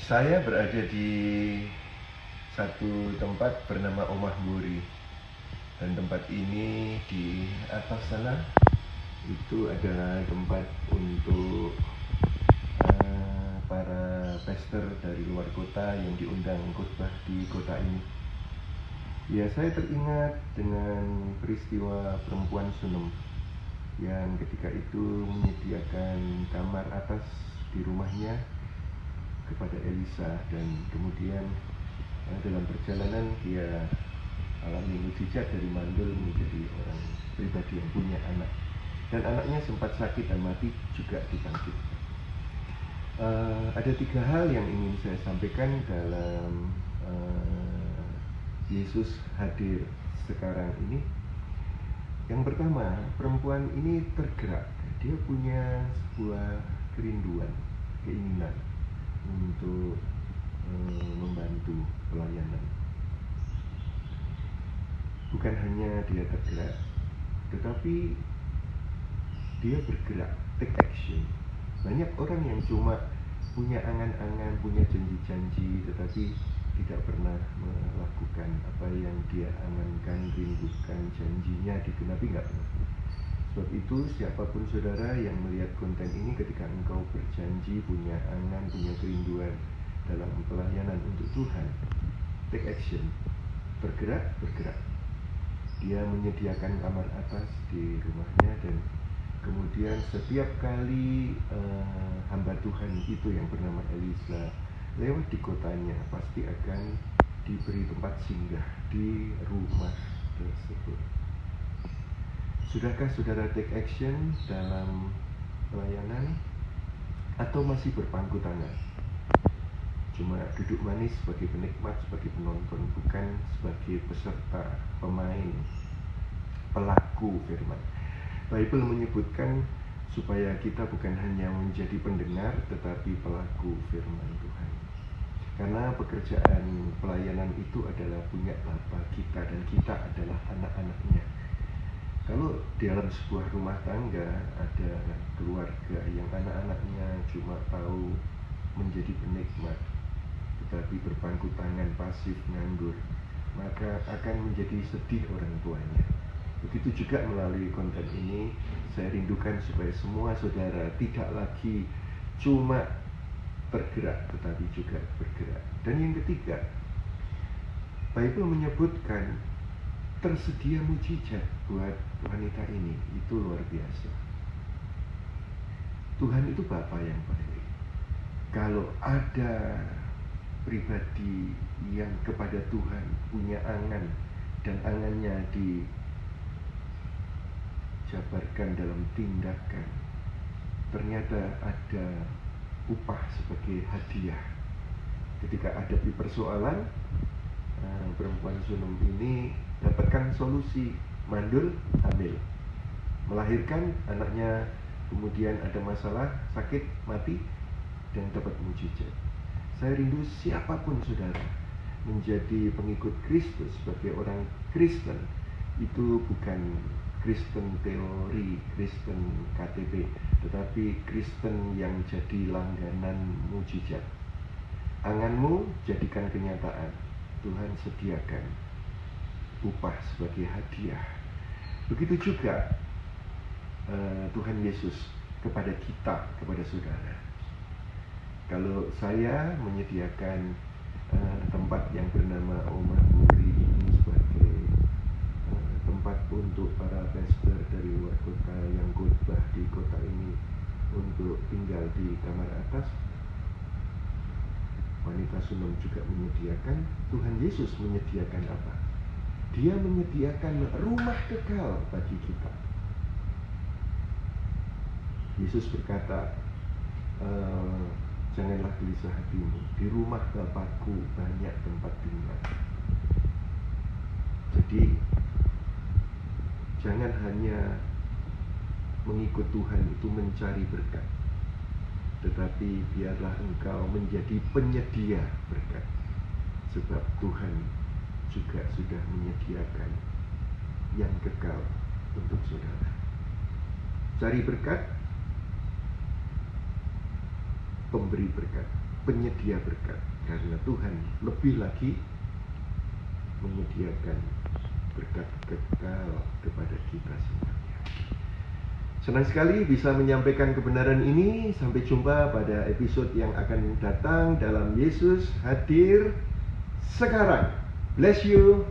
Saya berada di satu tempat bernama Omah Mburi. Dan tempat ini di atas sana itu adalah tempat untuk para pastor dari luar kota yang diundang khotbah di kota ini. Ya, saya teringat dengan peristiwa perempuan Sunem yang ketika itu menyediakan kamar atas di rumahnya kepada Elisa, dan kemudian dalam perjalanan dia alami mukjizat dari mandul menjadi orang pribadi yang punya anak, dan anaknya sempat sakit dan mati juga dibangkitkan. Ada 3 hal yang ingin saya sampaikan dalam Yesus hadir sekarang ini. Yang pertama, perempuan ini tergerak. Dia punya sebuah kerinduan, keinginan untuk membantu pelayanan. Bukan hanya dia tergerak, tetapi dia bergerak, take action. Banyak orang yang cuma punya angan-angan, punya janji-janji, tetapi tidak pernah melakukan apa yang dia angankan, rindukan, janjinya digenapi nggak pernah. Sebab itu siapapun saudara yang melihat konten ini, ketika engkau berjanji, punya angan, punya kerinduan dalam pelayanan untuk Tuhan, take action, bergerak. Dia menyediakan kamar atas di rumahnya, dan kemudian setiap kali hamba Tuhan itu yang bernama Elisa lewat di kotanya, pasti akan diberi tempat singgah di rumah tersebut. Sudahkah saudara take action dalam pelayanan, atau masih berpangku tangan? Cuma duduk manis sebagai penikmat, sebagai penonton, bukan sebagai peserta, pemain, pelaku firman. Bible menyebutkan supaya kita bukan hanya menjadi pendengar, tetapi pelaku firman Tuhan. Karena pekerjaan pelayanan itu adalah punya Bapa kita, dan kita adalah anak-anaknya. Kalau di dalam sebuah rumah tangga ada keluarga yang anak-anaknya cuma tahu menjadi penikmat, tetapi berpangku tangan, pasif, nganggur, maka akan menjadi sedih orang tuanya. Begitu juga melalui konten ini, saya rindukan supaya semua saudara tidak lagi cuma bergerak, tetapi juga bergerak. Dan yang ketiga, Bible menyebutkan tersedia mujizat buat wanita ini. Itu luar biasa. Tuhan itu Bapa yang baik. Kalau ada pribadi yang kepada Tuhan punya angan, dan angannya dijabarkan dalam tindakan, ternyata ada upah sebagai hadiah. Ketika ada persoalan, perempuan Sunem ini dapatkan solusi, mandul, hamil, melahirkan anaknya, kemudian ada masalah, sakit, mati, dan dapat mujizat. Saya rindu siapapun saudara menjadi pengikut Kristus, sebagai orang Kristen. Itu bukan Kristen teori, Kristen KTP, tetapi Kristen yang jadi langganan mujizat. Anganmu jadikan kenyataan. Tuhan sediakan upah sebagai hadiah. Begitu juga Tuhan Yesus kepada kita, kepada saudara. Kalau saya menyediakan tempat yang bernama Omah Mburi ini sebagai tempat untuk para pastor dari luar kota yang khotbah di kota ini untuk tinggal di kamar atas, wanita Sunem juga menyediakan. Tuhan Yesus menyediakan apa? Dia menyediakan rumah kekal bagi kita. Yesus berkata, janganlah gelisah hatimu, di rumah Bapakku banyak tempat tinggal. Jadi jangan hanya mengikut Tuhan itu mencari berkat, tetapi biarlah engkau menjadi penyedia berkat, sebab Tuhan juga sudah menyediakan yang kekal untuk saudara. Cari berkat, pemberi berkat, penyedia berkat, karena Tuhan lebih lagi menyediakan berkat kekal kepada kita semuanya. Senang sekali bisa menyampaikan kebenaran ini. Sampai jumpa pada episode yang akan datang dalam Yesus Hadir Sekarang. Bless you.